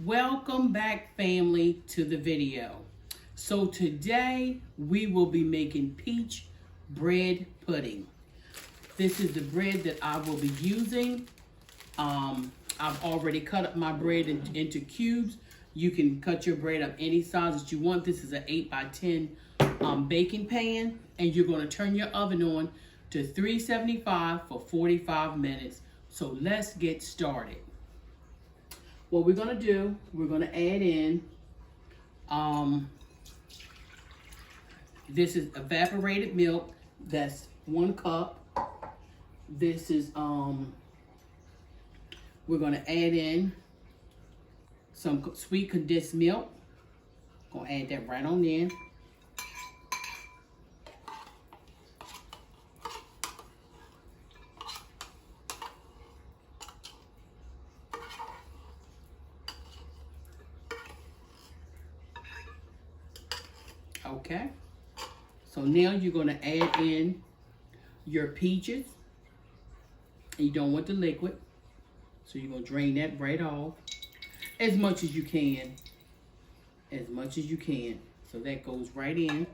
Welcome back, family, to the video. So today we will be making peach bread pudding. This is the bread that I will be using. I've already cut up my bread into cubes. You can cut your bread up any size that you want. This is an 8 by 10 baking pan, and you're going to turn your oven on to 375 for 45 minutes. So let's get started. What we're gonna do, we're gonna add in, this is evaporated milk, that's 1 cup. This is, we're gonna add in some sweet condensed milk. Gonna add that right on in. Okay, so now you're going to add in your peaches. You don't want the liquid, so you're going to drain that right off as much as you can. As much as you can. So that goes right in.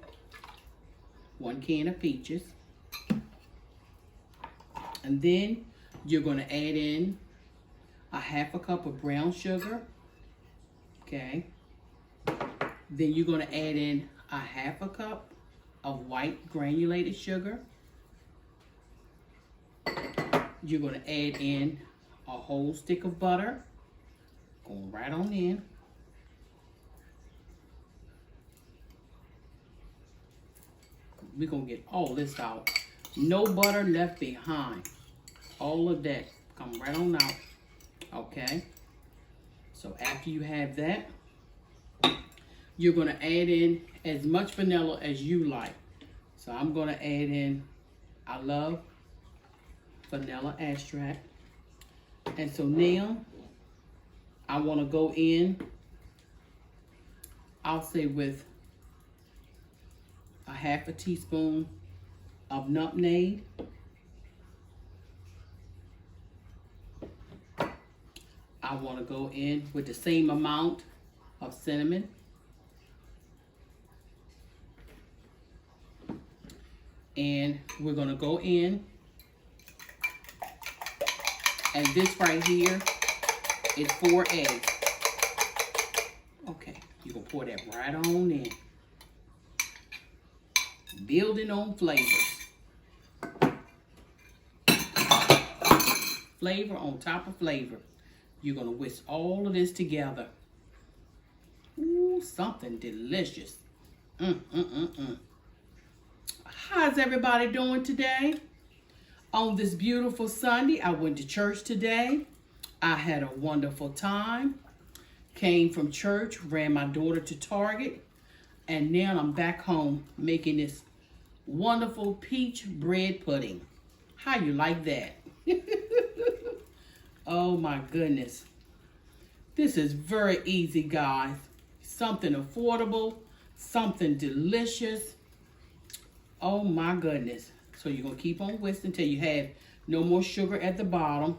1 can of peaches. And then you're going to add in a 1/2 cup of brown sugar. Okay. Then you're going to add in a 1/2 cup of white granulated sugar. You're going to add in a whole stick of butter. Going right on in. We're going to get all this out. No butter left behind. All of that come right on out. Okay. So after you have that, you're going to add in as much vanilla as you like. So I'm going to add in, I love vanilla extract. And so now I want to go in, I'll say with a 1/2 teaspoon of nutmeg. I want to go in with the same amount of cinnamon. And we're going to go in, and this right here is 4 eggs. Okay, you're going to pour that right on in. Building on flavors. Flavor on top of flavor. You're going to whisk all of this together. Ooh, something delicious. How's everybody doing today? On this beautiful Sunday, I went to church today. I had a wonderful time. Came from church, ran my daughter to Target, and now I'm back home making this wonderful peach bread pudding. How you like that? Oh my goodness. This is very easy, guys. Something affordable, something delicious. Oh my goodness. So you're going to keep on whisking until you have no more sugar at the bottom.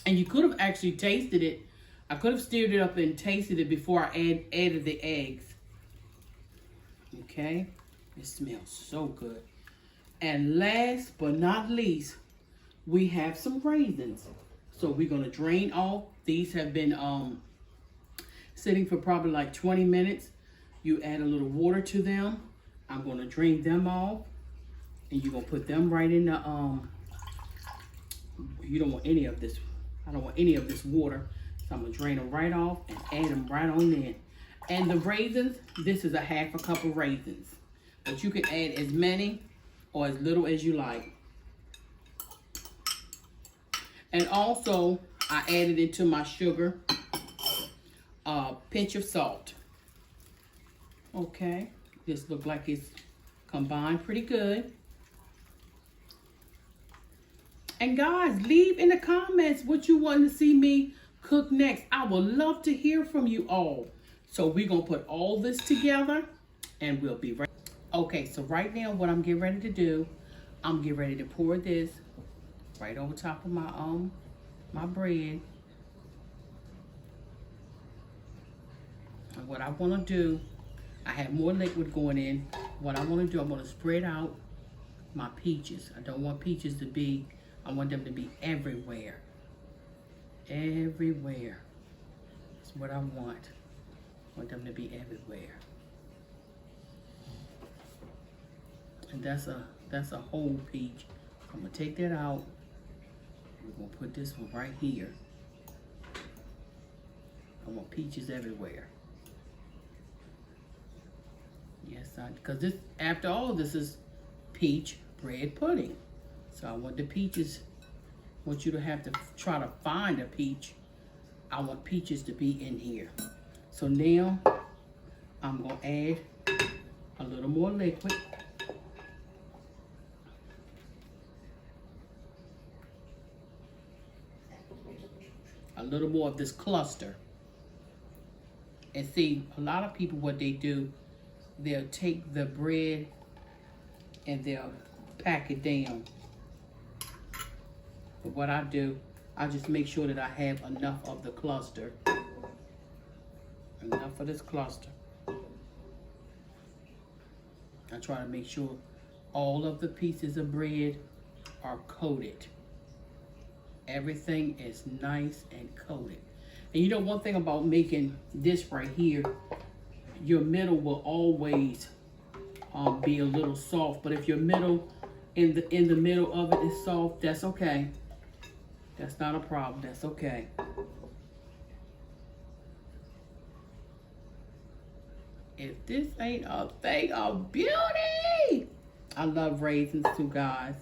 And you could have actually tasted it. I could have stirred it up and tasted it before I added the eggs. Okay. It smells so good. And last but not least, we have some raisins. So we're going to drain off. These have been sitting for probably like 20 minutes. You add a little water to them. I'm going to drain them off, and you're going to put them right in the, you don't want any of this, I don't want any of this water, so I'm going to drain them right off and add them right on in. And the raisins, this is a 1/2 cup of raisins, but you can add as many or as little as you like. And also, I added into my sugar a pinch of salt. Okay. This looks like it's combined pretty good. And guys, leave in the comments what you want to see me cook next. I would love to hear from you all. So we're going to put all this together and we'll be right. Okay, so right now what I'm getting ready to do, I'm getting ready to pour this right over top of my my bread. And what I want to do, I have more liquid going in. What I want to do, I want to spread out my peaches. I don't want peaches to be, I want them to be everywhere. Everywhere. That's what I want. I want them to be everywhere. And that's a whole peach. I'm gonna take that out. We're gonna put this one right here. I want peaches everywhere. Yes, because this, after all, this is peach bread pudding. So I want the peaches, I want you to have to try to find a peach. I want peaches to be in here. So now I'm gonna add a little more liquid. A little more of this cluster. And see, a lot of people, what they do, they'll take the bread and they'll pack it down. But what I do, I just make sure that I have enough of the cluster. Enough of this cluster. I try to make sure all of the pieces of bread are coated. Everything is nice and coated. And you know one thing about making this right here, your middle will always be a little soft. But if your middle, in the middle of it is soft, that's okay. That's not a problem. That's okay. If this ain't a thing of beauty, I love raisins too, guys.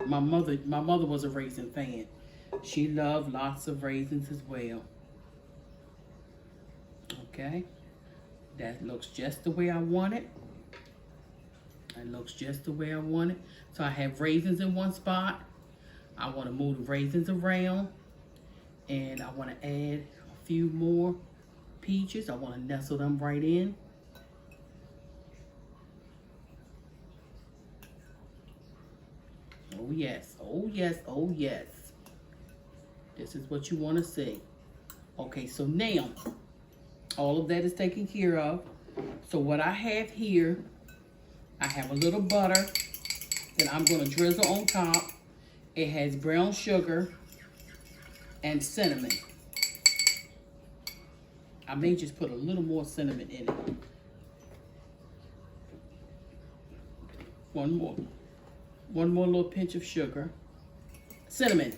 My mother was a raisin fan. She loved lots of raisins as well. Okay, that looks just the way I want it. It looks just the way I want it. So I have raisins in one spot. I want to move the raisins around, and I want to add a few more peaches. I want to nestle them right in. Oh yes, oh yes, oh yes. This is what you want to see. Okay, so now, all of that is taken care of. So what I have here, I have a little butter that I'm going to drizzle on top. It has brown sugar and cinnamon. I may just put a little more cinnamon in it. One more little pinch of sugar. Cinnamon.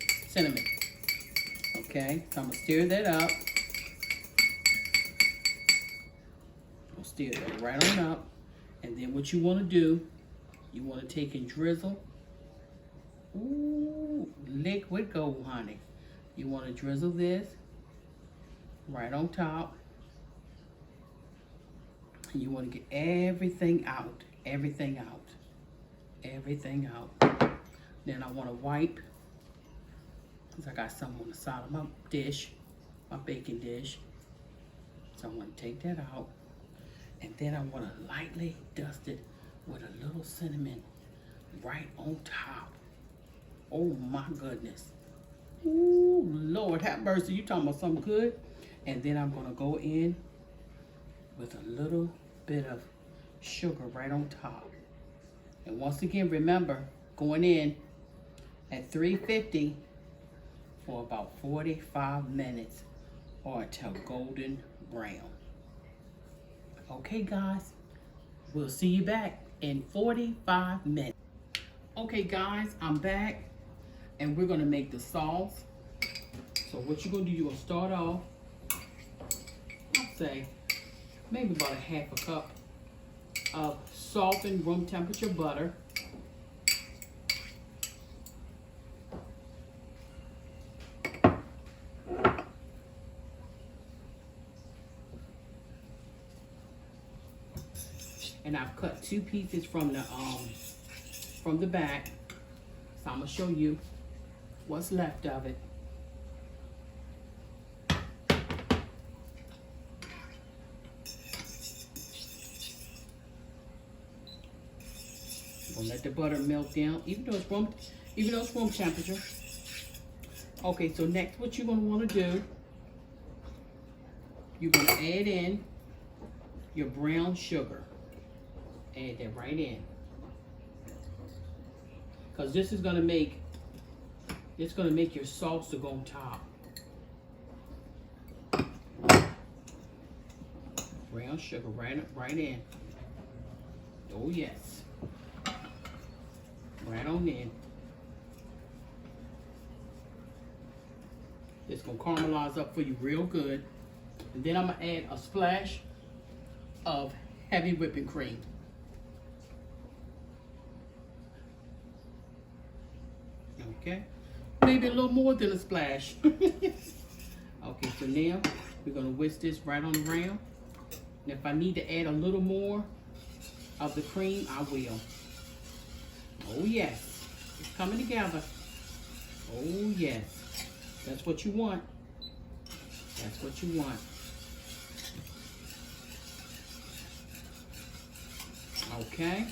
Okay, so I'm gonna stir that up. I'll stir that right on up. And then what you wanna do, you wanna take and drizzle. Ooh, liquid gold, honey. You wanna drizzle this right on top. And you wanna get everything out, everything out, everything out. Then I wanna wipe, because I got some on the side of my dish, my baking dish. So I want to take that out. And then I want to lightly dust it with a little cinnamon right on top. Oh my goodness. Ooh, Lord have mercy. You talking about something good? And then I'm going to go in with a little bit of sugar right on top. And once again, remember, going in at 350 for about 45 minutes or until golden brown. Okay, guys, we'll see you back in 45 minutes. Okay, guys, I'm back, and we're gonna make the sauce. So what you're gonna do, you're gonna start off, I'll say, maybe about a half a cup of softened room temperature butter. And I've cut 2 pieces from the back. So I'm gonna show you what's left of it. We'll let the butter melt down, even though it's room temperature. Okay, so next what you're gonna wanna do, you're gonna add in your brown sugar. Add that right in. Because this is gonna make, it's gonna make your salsa go on top. Brown sugar right in. Oh yes. Right on in. It's gonna caramelize up for you real good. And then I'm gonna add a splash of heavy whipping cream. Okay, maybe a little more than a splash. Okay, so now we're gonna whisk this right on around. And if I need to add a little more of the cream, I will. Oh yes, it's coming together. Oh yes, that's what you want. That's what you want. Okay.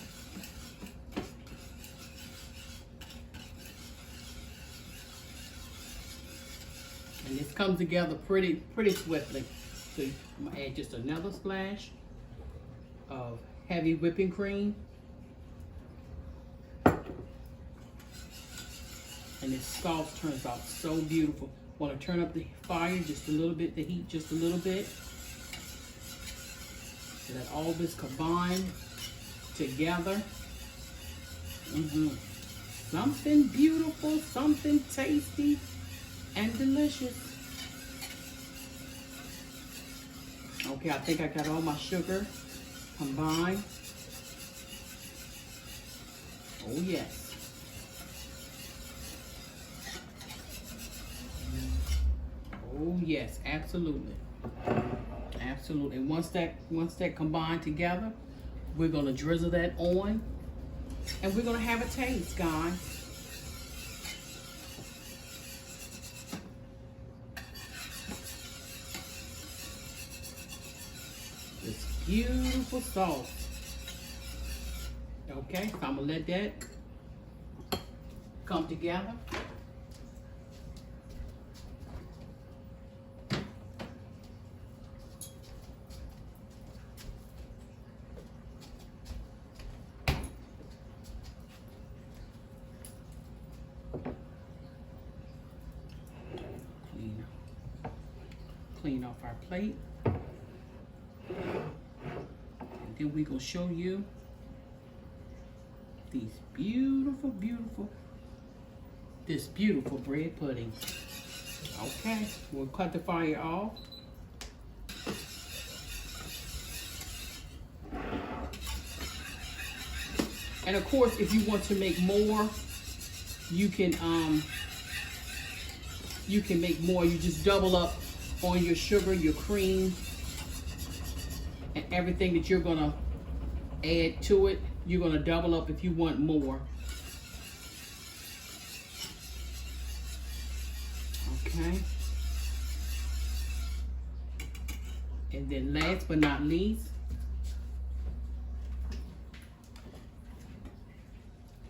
And this comes together pretty swiftly. So I'm gonna add just another splash of heavy whipping cream. And this sauce turns out so beautiful. Want to turn up the fire just a little bit, the heat just a little bit. Let all this combine together. Something beautiful, something tasty and delicious. Okay, I think I got all my sugar combined. Oh yes. Oh yes, absolutely. Absolutely. And once that combined together, we're gonna drizzle that on and we're gonna have a taste, guys. This beautiful sauce. Okay, so I'm gonna let that come together. Clean off our plate. And then we're gonna show you these this beautiful bread pudding. Okay, we'll cut the fire off. And of course, if you want to make more, you can make more. You just double up on your sugar, your cream, and everything that you're gonna add to it. You're gonna double up if you want more. Okay. And then last but not least,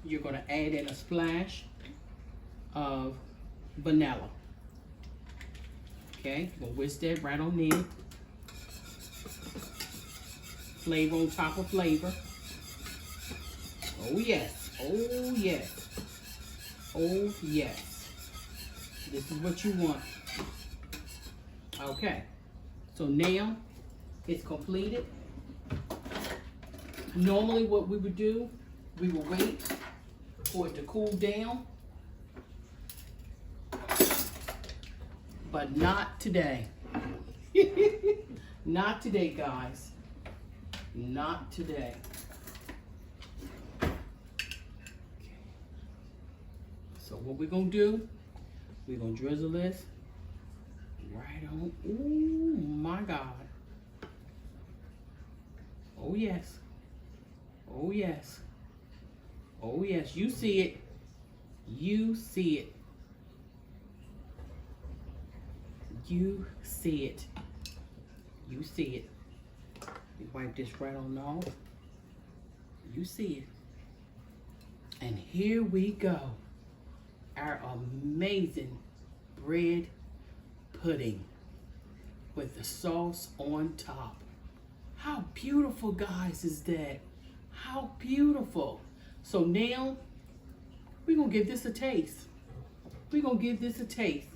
you're gonna add in a splash of vanilla. Okay, we'll whisk that right on in. Flavor on top of flavor. Oh yes, oh yes, oh yes. This is what you want. Okay, so now it's completed. Normally what we would do, we will wait for it to cool down. But not today. Not today, guys. Not today. Okay. So what we're gonna do, we're gonna drizzle this right on. Oh my God. Oh yes. Oh yes. Oh yes, you see it. You see it. You see it. You see it. You wipe this right on off. You see it. And here we go. Our amazing bread pudding. with the sauce on top. How beautiful, guys, is that? How beautiful. So now, we're going to give this a taste. We're going to give this a taste.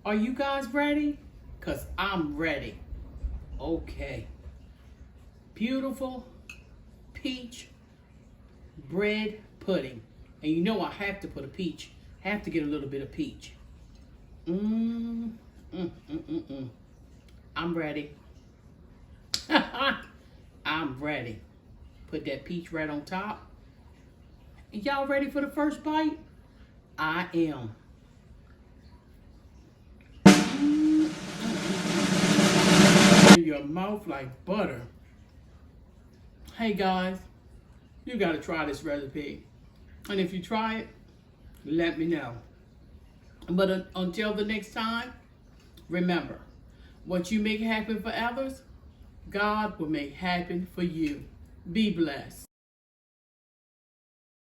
Are you guys ready? Because I'm ready. Okay. Beautiful peach bread pudding. And you know I have to put a peach. I have to get a little bit of peach. I'm ready. I'm ready. Put that peach right on top. Y'all ready for the first bite? I am. In your mouth like butter. Hey guys, you gotta try this recipe. And if you try it, let me know. But until the next time, remember, what you make happen for others, God will make happen for you. Be blessed.